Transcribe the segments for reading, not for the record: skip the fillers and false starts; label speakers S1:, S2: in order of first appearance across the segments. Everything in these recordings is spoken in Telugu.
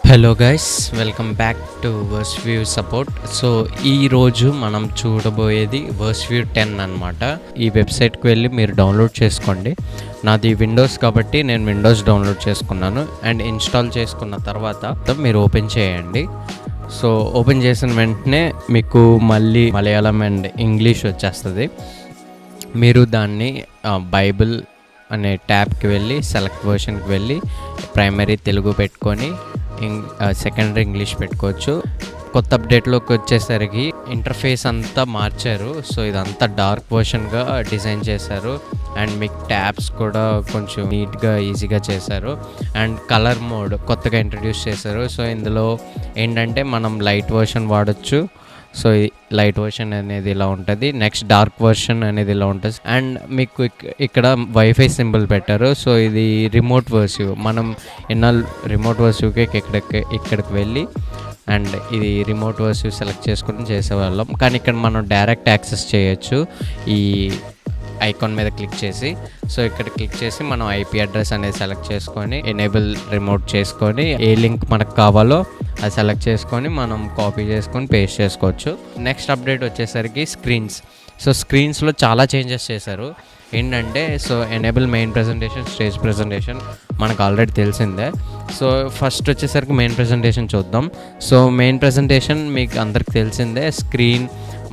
S1: Hello guys, welcome back to verse view support. So ఈరోజు మనం చూడబోయేది వర్స్ వ్యూ 10 అనమాట. ఈ వెబ్సైట్కి వెళ్ళి మీరు డౌన్లోడ్ చేసుకోండి. నాది విండోస్ కాబట్టి నేను విండోస్ డౌన్లోడ్ చేసుకున్నాను. అండ్ ఇన్స్టాల్ చేసుకున్న తర్వాత మీరు ఓపెన్ చేయండి. సో ఓపెన్ చేసిన వెంటనే మీకు మళ్ళీ మలయాళం అండ్ ఇంగ్లీష్ వచ్చేస్తుంది. మీరు దాన్ని బైబిల్ అనే ట్యాబ్కి వెళ్ళి సెలెక్ట్ వర్షన్కి వెళ్ళి ప్రైమరీ తెలుగు పెట్టుకొని సెకండరీ ఇంగ్లీష్ పెట్టుకోవచ్చు. కొత్త అప్డేట్లోకి వచ్చేసరికి ఇంటర్ఫేస్ అంతా మార్చారు. సో ఇదంతా డార్క్ వర్షన్గా డిజైన్ చేశారు. అండ్ మీకు ట్యాబ్స్ కూడా కొంచెం నీట్గా ఈజీగా చేశారు. అండ్ కలర్ మోడ్ కొత్తగా ఇంట్రడ్యూస్ చేశారు. సో ఇందులో ఏంటంటే మనం లైట్ వర్షన్ వాడచ్చు. సో లైట్ వర్షన్ అనేది ఇలా ఉంటుంది. నెక్స్ట్ డార్క్ వర్షన్ అనేది ఇలా ఉంటుంది. అండ్ మీకు ఇక్కడ వైఫై సింబల్ పెట్టారు. సో ఇది రిమోట్ వర్సివ్. మనం రిమోట్ వర్సివ్కి ఇక్కడికి వెళ్ళి అండ్ ఇది రిమోట్ వర్సివ్ సెలెక్ట్ చేసుకుని చేసేవాళ్ళం. కానీ ఇక్కడ మనం డైరెక్ట్ యాక్సెస్ చేయొచ్చు ఈ ఐకాన్ మీద క్లిక్ చేసి. సో ఇక్కడ క్లిక్ చేసి మనం ఐపీ అడ్రస్ అనేది సెలెక్ట్ చేసుకొని ఎనేబుల్ రిమోట్ చేసుకొని ఏ లింక్ మనకు కావాలో అది సెలెక్ట్ చేసుకొని మనం కాపీ చేసుకొని పేస్ట్ చేసుకోవచ్చు. నెక్స్ట్ అప్డేట్ వచ్చేసరికి స్క్రీన్స్. సో స్క్రీన్స్లో చాలా చేంజెస్ చేశారు. ఏంటంటే so enable main presentation, stage presentation మనకు ఆల్రెడీ తెలిసిందే. సో ఫస్ట్ వచ్చేసరికి మెయిన్ ప్రెజెంటేషన్ చూద్దాం. సో మెయిన్ ప్రెజెంటేషన్ మీకు అందరికి తెలిసిందే. స్క్రీన్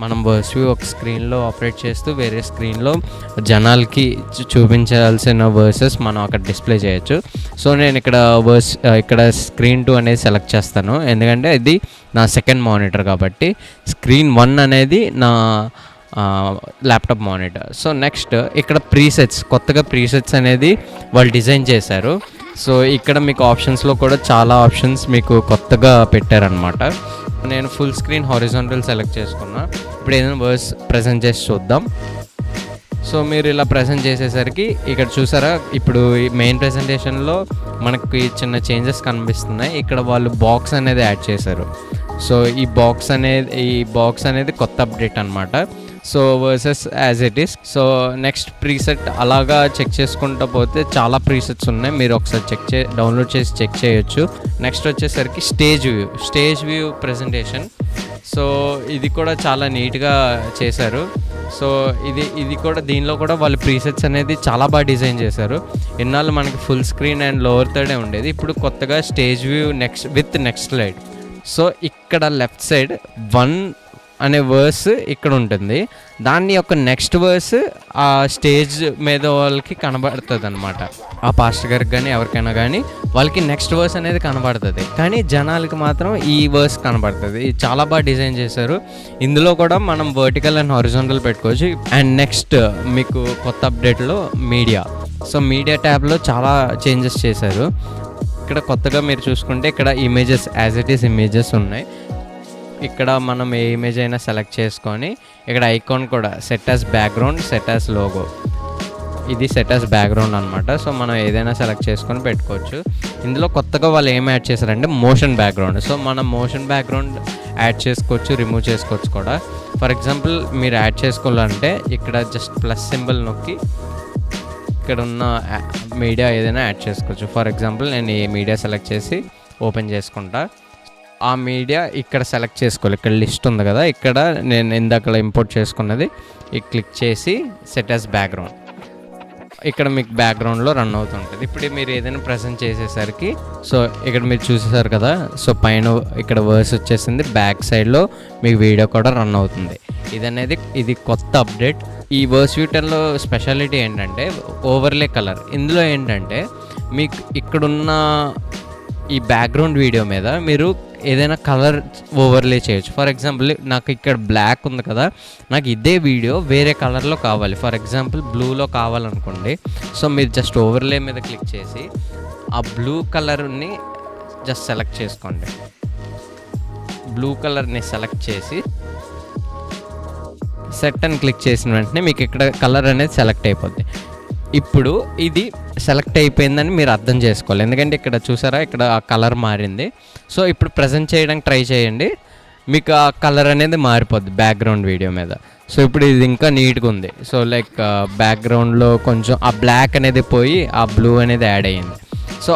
S1: మనం వర్స్ వ్యూ ఒక స్క్రీన్లో ఆపరేట్ చేస్తూ వేరే స్క్రీన్లో జనాలకి చూపించాల్సిన వర్సెస్ మనం అక్కడ డిస్ప్లే చేయొచ్చు. సో నేను ఇక్కడ స్క్రీన్ 2 అనేది సెలెక్ట్ చేస్తాను, ఎందుకంటే ఇది నా సెకండ్ మానిటర్ కాబట్టి. స్క్రీన్ 1 అనేది నా ల్యాప్టాప్ మానిటర్. సో నెక్స్ట్ ఇక్కడ కొత్తగా ప్రీసెట్స్ అనేది వాళ్ళు డిజైన్ చేశారు. సో ఇక్కడ మీకు ఆప్షన్స్లో కూడా చాలా ఆప్షన్స్ మీకు కొత్తగా పెట్టారనమాట. నేను ఫుల్ స్క్రీన్ హారిజాంటల్ సెలెక్ట్ చేసుకున్నా. ఇప్పుడు ఏదైనా వర్స్ ప్రజెంట్ చేసి చూద్దాం. సో మీరు ఇలా ప్రజెంట్ చేసేసరికి ఇక్కడ చూసారా, ఇప్పుడు మెయిన్ ప్రెజెంటేషన్లో మనకి చిన్న చేంజెస్ కనిపిస్తున్నాయి. ఇక్కడ వాళ్ళు బాక్స్ అనేది యాడ్ చేశారు. సో ఈ బాక్స్ అనేది కొత్త అప్డేట్ అనమాట. So versus as it is. So next preset అలాగా చెక్ చేసుకుంటూ పోతే చాలా ప్రీసెట్స్ ఉన్నాయి. మీరు ఒకసారి డౌన్లోడ్ చేసి చెక్ చేయొచ్చు. నెక్స్ట్ వచ్చేసరికి స్టేజ్ వ్యూ ప్రెజెంటేషన్. సో ఇది కూడా చాలా నీట్గా చేశారు. సో ఇది కూడా దీనిలో కూడా వాళ్ళు ప్రీసెట్స్ అనేది చాలా బాగా డిజైన్ చేశారు. ఇన్నాళ్ళు మనకి full screen and lower Thursday ఉండేది. ఇప్పుడు కొత్తగా stage view next slide. So ఇక్కడ లెఫ్ట్ సైడ్ 1 అనే వర్స్ ఇక్కడ ఉంటుంది. దాన్ని యొక్క నెక్స్ట్ వర్స్ ఆ స్టేజ్ మీద వాళ్ళకి కనబడుతుంది అనమాట. ఆ పాస్టర్ గారికి కానీ ఎవరికైనా కానీ వాళ్ళకి నెక్స్ట్ వర్స్ అనేది కనబడుతుంది, కానీ జనాలకి మాత్రం ఈ వర్స్ కనబడుతుంది. ఇది చాలా బాగా డిజైన్ చేశారు. ఇందులో కూడా మనం వర్టికల్ అండ్ హారిజాంటల్ పెట్టుకోవచ్చు. అండ్ నెక్స్ట్ మీకు కొత్త అప్డేట్లో మీడియా. సో మీడియా ట్యాబ్లో చాలా చేంజెస్ చేశారు. ఇక్కడ కొత్తగా మీరు చూసుకుంటే ఇక్కడ images as it is images ఉన్నాయి. ఇక్కడ మనం ఏ ఇమేజ్ అయినా సెలెక్ట్ చేసుకొని ఇక్కడ ఐకాన్ కూడా set as background, set as logo. ఇది సెట్ యాస్ బ్యాక్గ్రౌండ్ అనమాట. సో మనం ఏదైనా సెలెక్ట్ చేసుకొని పెట్టుకోవచ్చు. ఇందులో కొత్తగా వాళ్ళు ఏం యాడ్ చేశారంటే మోషన్ బ్యాక్గ్రౌండ్. సో మనం మోషన్ బ్యాక్గ్రౌండ్ యాడ్ చేసుకోవచ్చు, రిమూవ్ చేసుకోవచ్చు కూడా. ఫర్ ఎగ్జాంపుల్ మీరు యాడ్ చేసుకోవాలంటే ఇక్కడ జస్ట్ ప్లస్ సింబల్ నొక్కి ఇక్కడ ఉన్న మీడియా ఏదైనా యాడ్ చేసుకోవచ్చు. ఫర్ ఎగ్జాంపుల్ నేను ఈ మీడియా సెలెక్ట్ చేసి ఓపెన్ చేసుకుంటా. ఆ మీడియా ఇక్కడ సెలెక్ట్ చేసుకోవాలి. ఇక్కడ లిస్ట్ ఉంది కదా, ఇక్కడ నేను ఇందాక ఇంపోర్ట్ చేసుకున్నది క్లిక్ చేసి సెట్ యాస్ బ్యాక్గ్రౌండ్. ఇక్కడ మీకు బ్యాక్గ్రౌండ్లో రన్ అవుతుంటుంది. ఇప్పుడు మీరు ఏదైనా ప్రజెంట్ చేసేసరికి సో ఇక్కడ మీరు చూసేసారు కదా, సో పైన ఇక్కడ వర్స్ వచ్చేసింది, బ్యాక్ సైడ్లో మీకు వీడియో కూడా రన్ అవుతుంది. ఇది కొత్త అప్డేట్. ఈ వర్స్ వ్యూ 10లో స్పెషాలిటీ ఏంటంటే ఓవర్లే కలర్. ఇందులో ఏంటంటే మీకు ఇక్కడున్న ఈ బ్యాక్గ్రౌండ్ వీడియో మీద మీరు ఏదైనా కలర్ ఓవర్లే చేయొచ్చు. ఫర్ ఎగ్జాంపుల్ నాకు ఇక్కడ బ్లాక్ ఉంది కదా, నాకు ఇదే వీడియో వేరే కలర్లో కావాలి. ఫర్ ఎగ్జాంపుల్ బ్లూలో కావాలనుకోండి. సో మీరు జస్ట్ ఓవర్లే మీద క్లిక్ చేసి ఆ బ్లూ కలర్ని జస్ట్ సెలెక్ట్ చేసుకోండి. బ్లూ కలర్ని సెలెక్ట్ చేసి సెట్ అని క్లిక్ చేసిన వెంటనే మీకు ఇక్కడ కలర్ అనేది సెలెక్ట్ అయిపోద్ది. ఇప్పుడు ఇది సెలెక్ట్ అయిపోయిందని మీరు అర్థం చేసుకోవాలి, ఎందుకంటే ఇక్కడ చూసారా, ఇక్కడ ఆ కలర్ మారింది. సో ఇప్పుడు ప్రజెంట్ చేయడానికి ట్రై చేయండి, మీకు ఆ కలర్ అనేది మారిపోద్ది బ్యాక్గ్రౌండ్ వీడియో మీద. సో ఇప్పుడు ఇది ఇంకా నీట్గా ఉంది. సో లైక్ బ్యాక్గ్రౌండ్లో కొంచెం ఆ బ్లాక్ అనేది పోయి ఆ బ్లూ అనేది యాడ్ అయ్యింది. సో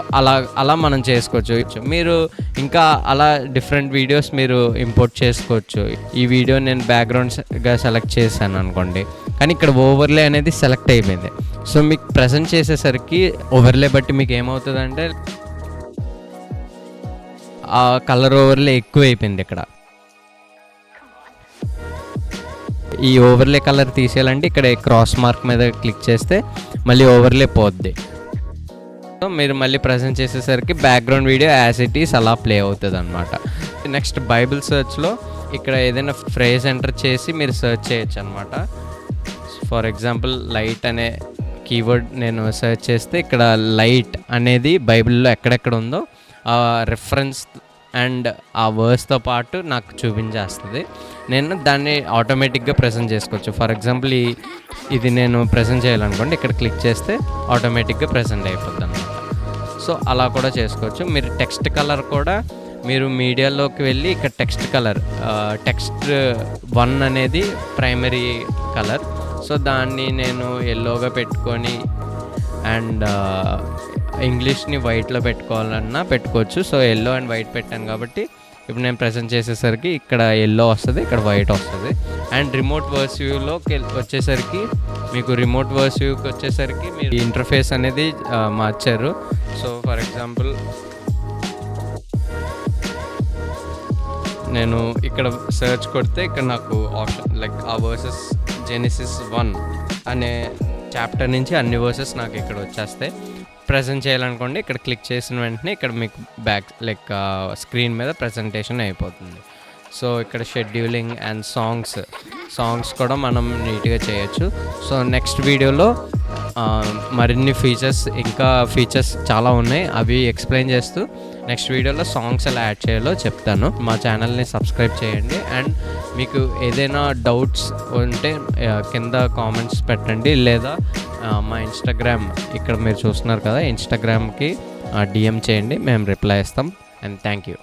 S1: అలా మనం చేసుకోవచ్చు. మీరు ఇంకా అలా డిఫరెంట్ వీడియోస్ మీరు ఇంపోర్ట్ చేసుకోవచ్చు. ఈ వీడియో నేను బ్యాక్గ్రౌండ్గా సెలెక్ట్ చేశాను అనుకోండి, కానీ ఇక్కడ ఓవర్లే అనేది సెలెక్ట్ అయిపోయింది. సో మీకు ప్రజెంట్ చేసేసరికి ఓవర్లే బట్టి మీకు ఏమవుతుందంటే ఆ కలర్ ఓవర్లే ఎక్కువ అయిపోయింది. ఇక్కడ ఈ ఓవర్లే కలర్ తీసేయాలంటే ఇక్కడ క్రాస్ మార్క్ మీద క్లిక్ చేస్తే మళ్ళీ ఓవర్లే పోద్ది. సో మీరు మళ్ళీ ప్రజెంట్ చేసేసరికి background video as it is అలా ప్లే అవుతుంది అనమాట. నెక్స్ట్ బైబిల్ సర్చ్లో ఇక్కడ ఏదైనా ఫ్రేజ్ ఎంటర్ చేసి మీరు సెర్చ్ చేయొచ్చు అనమాట. ఫర్ ఎగ్జాంపుల్ లైట్ అనే కీవర్డ్ నేను సెర్చ్ చేస్తే ఇక్కడ లైట్ అనేది బైబిల్లో ఎక్కడెక్కడ ఉందో ఆ రెఫరెన్స్ అండ్ ఆ వర్స్తో పాటు నాకు చూపించేస్తుంది. నేను దాన్ని ఆటోమేటిక్గా ప్రెజెంట్ చేసుకోవచ్చు. ఫర్ ఎగ్జాంపుల్ ఇది నేను ప్రెజెంట్ చేయాలనుకోండి, ఇక్కడ క్లిక్ చేస్తే ఆటోమేటిక్గా ప్రెజెంట్ అయిపోద్ది అనమాట. సో అలా కూడా చేసుకోవచ్చు. మీరు టెక్స్ట్ కలర్ కూడా మీరు మీడియాలోకి వెళ్ళి ఇక్కడ టెక్స్ట్ కలర్ టెక్స్ట్ 1 అనేది ప్రైమరీ కలర్. సో దాన్ని నేను ఎల్లోగా పెట్టుకొని అండ్ ఇంగ్లీష్ని వైట్లో పెట్టుకోవాలన్నా పెట్టుకోవచ్చు. సో ఎల్లో అండ్ వైట్ పెట్టాను కాబట్టి ఇప్పుడు నేను ప్రెజెంట్ చేసేసరికి ఇక్కడ ఎల్లో వస్తుంది, ఇక్కడ వైట్ వస్తుంది. అండ్ రిమోట్ వర్స్ వ్యూలోకి వచ్చేసరికి మీకు రిమోట్ వర్స్ వ్యూకి వచ్చేసరికి మీరు ఇంటర్ఫేస్ అనేది మార్చారు. సో ఫర్ ఎగ్జాంపుల్ నేను ఇక్కడ సెర్చ్ కొడితే ఇక్కడ నాకు ఆప్షన్ లైక్ ఆ వర్సెస్ జెనిసిస్ 1 అనే చాప్టర్ నుంచి అన్ని వర్సెస్ నాకు ఇక్కడ వచ్చేస్తాయి. ప్రజెంట్ చేయాలనుకోండి, ఇక్కడ క్లిక్ చేసిన వెంటనే ఇక్కడ మీకు బ్యాక్ లైక్ స్క్రీన్ మీద ప్రజెంటేషన్ అయిపోతుంది. సో ఇక్కడ షెడ్యూలింగ్ అండ్ సాంగ్స్ కూడా మనం నీట్గా చేయొచ్చు. సో నెక్స్ట్ వీడియోలో మరిన్ని ఫీచర్స్ చాలా ఉన్నాయి, అవి ఎక్స్ప్లెయిన్ చేస్తూ నెక్స్ట్ వీడియోలో సాంగ్స్ ఎలా యాడ్ చేయాలో చెప్తాను. మా ఛానల్ని సబ్స్క్రైబ్ చేయండి. అండ్ మీకు ఏదైనా డౌట్స్ ఉంటే కింద కామెంట్స్ పెట్టండి, లేదా మా ఇన్స్టాగ్రామ్ ఇక్కడ మీరు చూస్తున్నారు కదా, ఇన్స్టాగ్రామ్కి DM చేయండి, మేము రిప్లై ఇస్తాం. And thank you.